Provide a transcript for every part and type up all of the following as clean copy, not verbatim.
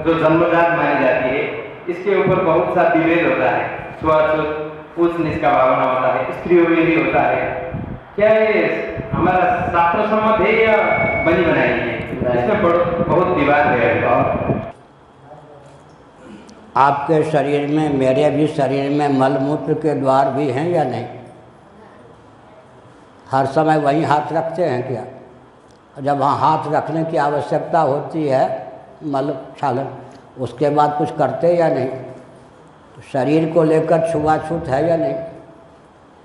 जो जन्मजात मानी जाती है, इसके ऊपर बहुत सा विभेद होता है। छुआछूत ऊंच नीच का भावना होता है, स्त्रियों में भी होता है। क्या ये हमारा शास्त्र सम्मत है या बनी बनाई है? इसमें बहुत विवाद है। आपके शरीर में, मेरे भी शरीर में मलमूत्र के द्वार भी हैं या नहीं? हर समय वहीं हाथ रखते हैं क्या? जब वहाँ हाथ रखने की आवश्यकता होती है, मल क्षालन, उसके बाद कुछ करते या नहीं? तो शरीर को लेकर छुआछूत है या नहीं?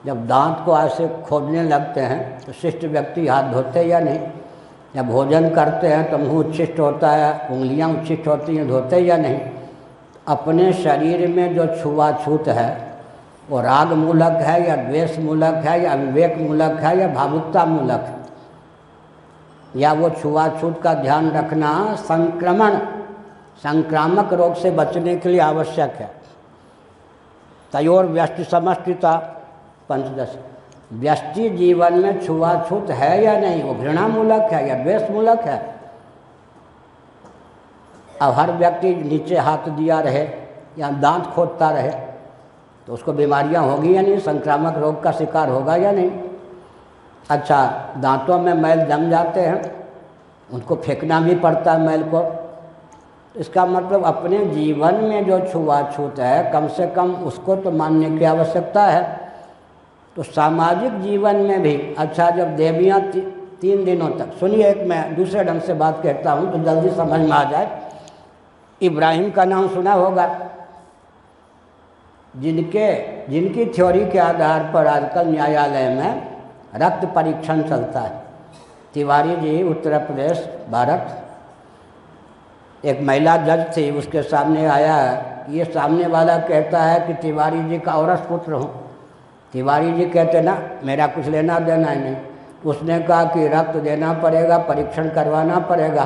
जब दांत को ऐसे खोदने लगते हैं तो शिष्ट व्यक्ति हाथ धोते या नहीं? जब भोजन करते हैं तो मुँह उच्छिष्ट होता है, उंगलियाँ उच्छिष्ट होती हैं, धोते या नहीं? अपने शरीर में जो छुआछूत है वो राग मूलक है या द्वेष मूलक है या विवेक मूलक है या भावुकता मूलक है? या वो छुआछूत का ध्यान रखना संक्रामक रोग से बचने के लिए आवश्यक है। तयोर व्यष्टि समष्टिता पंचदश, व्यष्टि जीवन में छुआछूत है या नहीं? वो घृणा मूलक है या द्वेष मूलक है? अब हर व्यक्ति नीचे हाथ दिया रहे या दांत खोदता रहे तो उसको बीमारियां होगी या नहीं? संक्रामक रोग का शिकार होगा या नहीं? अच्छा, दांतों में मैल जम जाते हैं, उनको फेंकना भी पड़ता है मैल को। इसका मतलब अपने जीवन में जो छुआछूत है कम से कम उसको तो मानने की आवश्यकता है। तो सामाजिक जीवन में भी, अच्छा, जब देवियाँ 3 दिनों तक, सुनिए, एक मैं दूसरे ढंग से बात कहता हूँ तो जल्दी समझ में आ जाए। इब्राहिम का नाम सुना होगा, जिनकी थ्योरी के आधार पर आजकल न्यायालय में रक्त परीक्षण चलता है। तिवारी जी, उत्तर प्रदेश, भारत। एक महिला जज थी, उसके सामने आया, ये सामने वाला कहता है कि तिवारी जी का औरस पुत्र हूँ। तिवारी जी कहते ना, मेरा कुछ लेना देना ही नहीं। उसने कहा कि रक्त देना पड़ेगा, परीक्षण करवाना पड़ेगा।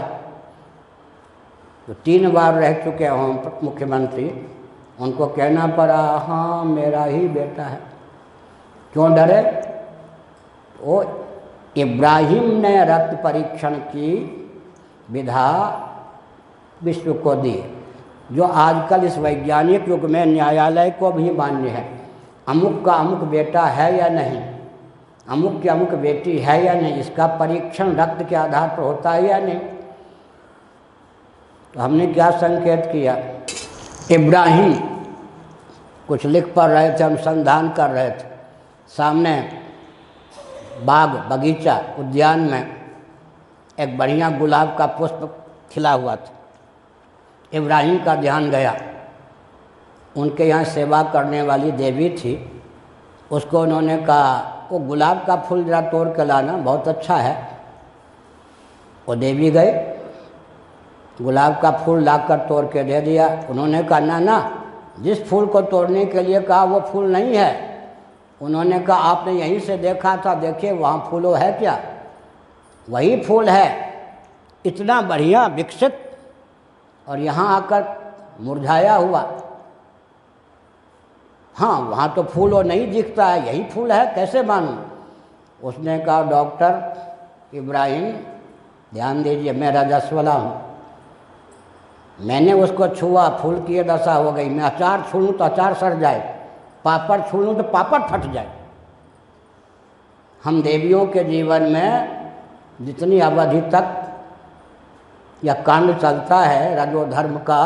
तो 3 बार रह चुके हों मुख्यमंत्री, उनको कहना पड़ा हाँ मेरा ही बेटा है। क्यों डरे? वो इब्राहिम ने रक्त परीक्षण की विधा विश्व को दी, जो आजकल इस वैज्ञानिक युग में न्यायालय को भी मान्य है। अमुक का अमुक बेटा है या नहीं, अमुक की अमुक बेटी है या नहीं, इसका परीक्षण रक्त के आधार पर होता है या नहीं। तो हमने क्या संकेत किया? इब्राहिम कुछ लिख पढ़ रहे थे, अनुसंधान कर रहे थे, सामने बाग, बगीचा, उद्यान में एक बढ़िया गुलाब का पुष्प खिला हुआ था। इब्राहिम का ध्यान गया, उनके यहाँ सेवा करने वाली देवी थी, उसको उन्होंने कहा वो गुलाब का फूल जरा तोड़ के लाना, बहुत अच्छा है। वो देवी गए, गुलाब का फूल लाकर तोड़ के दे दिया। उन्होंने कहा ना ना, जिस फूल को तोड़ने के लिए कहा वो फूल नहीं है। उन्होंने कहा आपने यहीं से देखा था, देखिए वहाँ फूलों है क्या? वही फूल है, इतना बढ़िया विकसित, और यहाँ आकर मुरझाया हुआ। हाँ, वहाँ तो फूल और नहीं दिखता है, यही फूल है, कैसे मानूं? उसने कहा डॉक्टर इब्राहिम ध्यान दीजिए, मैं रजस्वला हूँ, मैंने उसको छुआ, फूल की ये दशा हो गई। मैं अचार छू लूँ तो अचार सड़ जाए, पापड़ छू लूँ तो पापड़ फट जाए। हम देवियों के जीवन में जितनी अवधि तक यह कांड चलता है रजोधर्म का,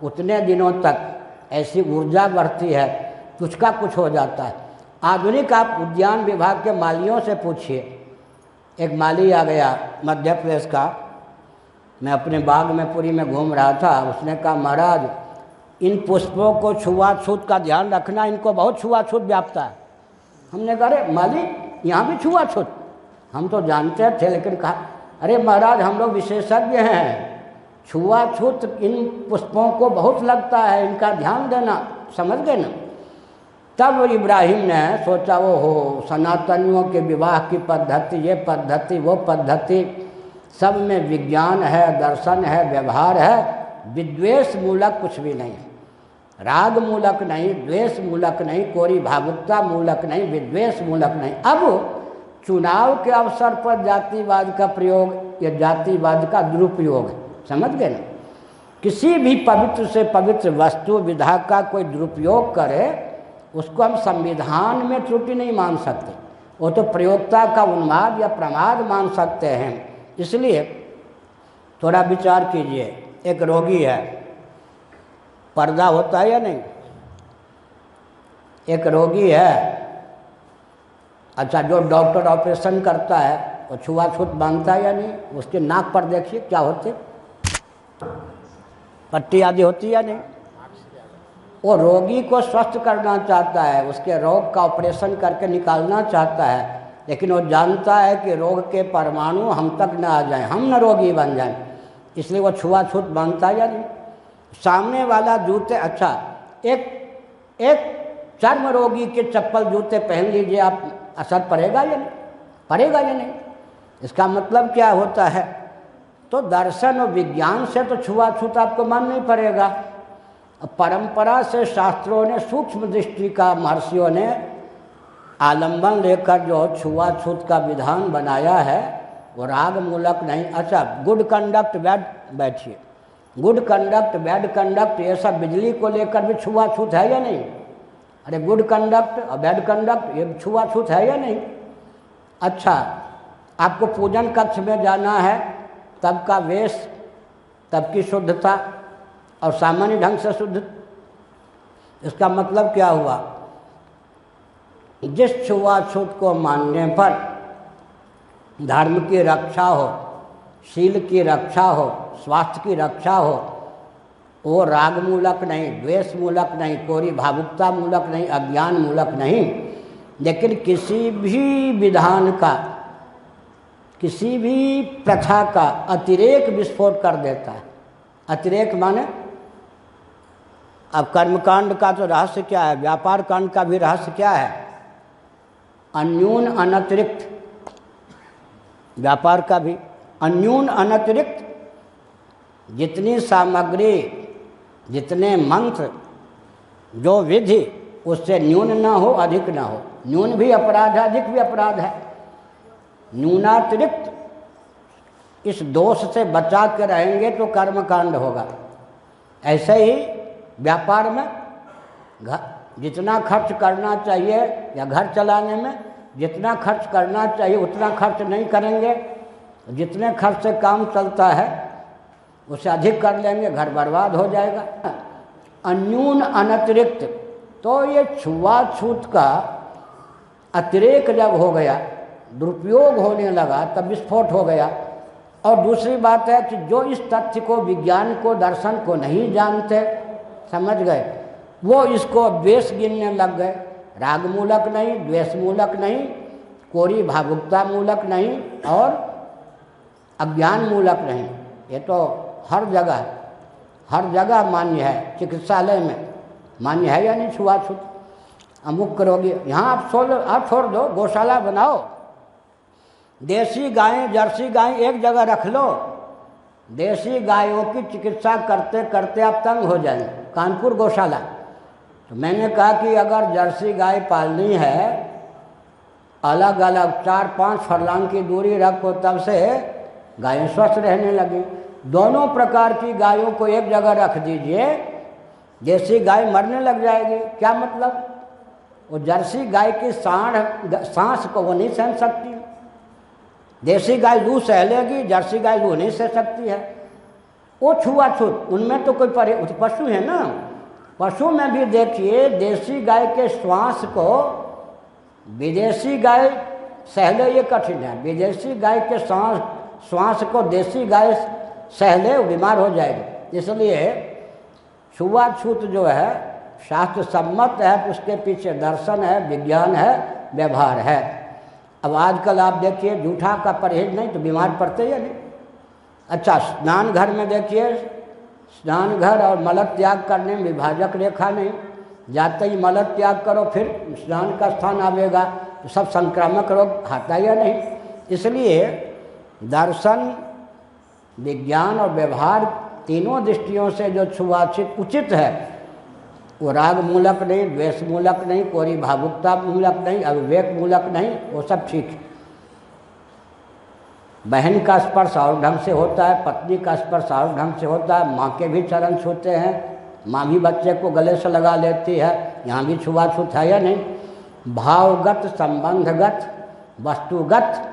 उतने दिनों तक ऐसी ऊर्जा बढ़ती है, कुछ का कुछ हो जाता है। आधुनिक आप उद्यान विभाग के मालियों से पूछिए। एक माली आ गया मध्य प्रदेश का, मैं अपने बाग में पुरी में घूम रहा था, उसने कहा महाराज इन पुष्पों को छुआछूत का ध्यान रखना, इनको बहुत छुआछूत व्यापता है। हमने कहा अरे माली यहाँ भी छुआछूत? हम तो जानते थे, लेकिन कहा अरे महाराज हम लोग विशेषज्ञ हैं, छुआछूत इन पुष्पों को बहुत लगता है, इनका ध्यान देना, समझ गए ना? तब इब्राहिम ने सोचा वो हो सनातनियों के विवाह की पद्धति, ये पद्धति वो पद्धति, सब में विज्ञान है, दर्शन है, व्यवहार है, विद्वेष मूलक कुछ भी नहीं, राग मूलक नहीं, द्वेष मूलक नहीं, कोरी भावुकता मूलक नहीं, विद्वेष मूलक नहीं। अब चुनाव के अवसर पर जातिवाद का प्रयोग या जातिवाद का दुरुपयोग, समझ गए ना? किसी भी पवित्र से पवित्र वस्तु विधा का कोई दुरुपयोग करे उसको हम संविधान में त्रुटि नहीं मान सकते, वो तो प्रयोक्ता का उन्माद या प्रमाद मान सकते हैं। इसलिए थोड़ा विचार कीजिए, एक रोगी है, पर्दा होता है या नहीं? एक रोगी है, अच्छा जो डॉक्टर ऑपरेशन करता है वो छुआछूत मानता है या नहीं? उसके नाक पर देखिए क्या होते, पट्टी आदि होती है या नहीं? वो रोगी को स्वस्थ करना चाहता है, उसके रोग का ऑपरेशन करके निकालना चाहता है, लेकिन वो जानता है कि रोग के परमाणु हम तक न आ जाएं, हम न रोगी बन जाएं, इसलिए वो छुआछूत मानता है या नहीं? सामने वाला जूते, अच्छा एक चर्म रोगी के चप्पल जूते पहन लीजिए आप, असर पड़ेगा या नहीं? पड़ेगा या नहीं? इसका मतलब क्या होता है? तो दर्शन और विज्ञान से तो छुआछूत आपको मानना ही पड़ेगा। परंपरा से शास्त्रों ने सूक्ष्म दृष्टि का महर्षियों ने आलंबन लेकर जो छुआछूत का विधान बनाया है वो राग मूलक नहीं। अच्छा गुड कंडक्ट बैड, बैठिए, गुड कंडक्ट बैड कंडक्ट ये सब बिजली को लेकर भी छुआछूत है या नहीं? अरे गुड कंडक्ट और बैड कंडक्ट ये छुआछूत है या नहीं? अच्छा आपको पूजन कक्ष में जाना है, तब का वेश, तब की शुद्धता और सामान्य ढंग से शुद्ध, इसका मतलब क्या हुआ? जिस छुआछूत को मानने पर धर्म की रक्षा हो, शील की रक्षा हो, स्वास्थ्य की रक्षा हो, वो राग मूलक नहीं, द्वेष मूलक नहीं, कोरी भावुकता मूलक नहीं, अज्ञान मूलक नहीं, लेकिन किसी भी विधान का, किसी भी प्रथा का अतिरेक विस्फोट कर देता है। अतिरेक माने, अब कर्मकांड का तो रहस्य क्या है, व्यापार कांड का भी रहस्य क्या है? अन्यून अनतिरिक्त, व्यापार का भी अन्यून अनतिरिक्त, जितनी सामग्री, जितने मंत्र, जो विधि, उससे न्यून ना हो अधिक ना हो। न्यून भी अपराध है, अधिक भी अपराध है। न्यूनातिरिक्त इस दोष से बचा के रहेंगे तो कर्मकांड होगा। ऐसे ही व्यापार में जितना खर्च करना चाहिए या घर चलाने में जितना खर्च करना चाहिए उतना खर्च नहीं करेंगे, जितने खर्च से काम चलता है उससे अधिक कर लेंगे, घर बर्बाद हो जाएगा। अन्यून अनतिरिक्त, तो ये छुआछूत का अतिरेक जब हो गया, दुरुपयोग होने लगा, तब विस्फोट हो गया। और दूसरी बात है कि जो इस तथ्य को, विज्ञान को, दर्शन को नहीं जानते, समझ गए, वो इसको द्वेष गिनने लग गए। राग मूलक नहीं, द्वेष मूलक नहीं, कोरी भावुकता मूलक नहीं और अज्ञान मूलक नहीं। ये तो हर जगह मान्य है। चिकित्सालय में मान्य है या नहीं छुआछूत? अमुक करोगे, यहाँ आप छोड़ दो, गौशाला बनाओ, देसी गायें, जर्सी गायें एक जगह रख लो, देसी गायों की चिकित्सा करते करते आप तंग हो जाएंगे। कानपुर गौशाला, तो मैंने कहा कि अगर जर्सी गाय पालनी है, अलग अलग 4-5 फरलांग की दूरी रखो, तब से गायें स्वस्थ रहने लगी। दोनों प्रकार की गायों को एक जगह रख दीजिए, देसी गाय मरने लग जाएगी। क्या मतलब? वो जर्सी गाय की सांस को वो नहीं सहन सकती। देसी गाय लू सह लेगी, जर्सी गाय लू नहीं सह सकती है। वो छुआछूत, उनमें तो कोई पशु है ना, पशु में भी देखिए देसी गाय के श्वास को विदेशी गाय सह ले, ये कठिन है। विदेशी गाय के श्वास को देसी गाय सह ले, बीमार हो जाएगी। इसलिए छुआछूत जो है शास्त्र सम्मत है, उसके पीछे दर्शन है, विज्ञान है, व्यवहार है। अब आजकल आप देखिए जूठा का परहेज नहीं तो बीमार पड़ते या नहीं। अच्छा स्नान घर में देखिए, स्नान घर और मल त्याग करने में विभाजक रेखा नहीं, जाते ही मल त्याग करो फिर स्नान का स्थान आवेगा, तो सब संक्रामक रोग खाता या नहीं। इसलिए दर्शन, विज्ञान और व्यवहार तीनों दृष्टियों से जो छुआछूत उचित है वो राग मूलक नहीं, द्वेष मूलक नहीं, कोरी भावुकता मूलक नहीं, अविवेक मूलक नहीं, वो सब ठीक है। बहन का स्पर्श और ढंग से होता है, पत्नी का स्पर्श और ढंग से होता है, माँ के भी चरण छूते हैं, माँ भी बच्चे को गले से लगा लेती है, यहाँ भी छुआछूत है या नहीं। भावगत, संबंधगत, वस्तुगत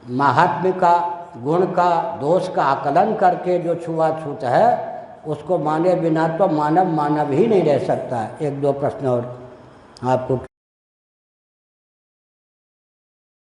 महात्म्य का, गुण का, दोष का आकलन करके जो छुआछूत है उसको माने बिना तो मानव मानव ही नहीं रह सकता है। एक दो प्रश्न और आपको